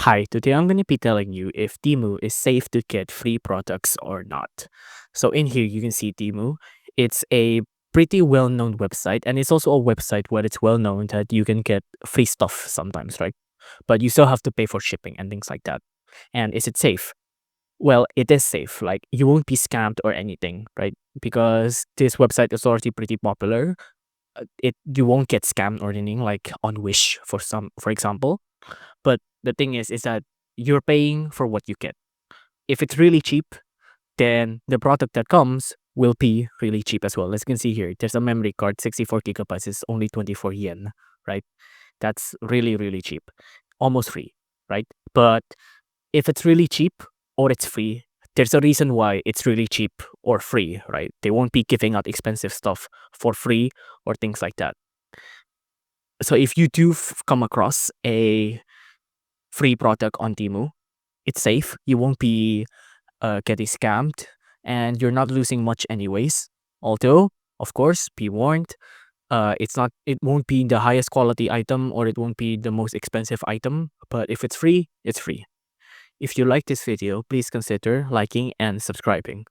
Hi, today I'm going to be telling you if Temu is safe to get free products or not. So in here you can see Temu. It's a pretty well-known website, and it's also a website where it's well known that you can get free stuff sometimes, right? But you still have to pay for shipping and things like that. And is it safe? Well, it is safe. Like you won't be scammed or anything, right? Because this website is already pretty popular. It you won't get scammed or anything like on Wish for example. But the thing is that you're paying for what you get. If it's really cheap, then the product that comes will be really cheap as well. As you can see here, there's a memory card, 64 gigabytes is only 24 yen, right? That's really, really cheap. Almost free, right? But if it's really cheap or it's free, there's a reason why it's really cheap or free, right? They won't be giving out expensive stuff for free or things like that. So if you do come across a free product on Temu, it's safe. You won't be getting scammed, and you're not losing much anyways. Although, of course, be warned. It won't be the highest quality item or it won't be the most expensive item. But if it's free, it's free. If you like this video, please consider liking and subscribing.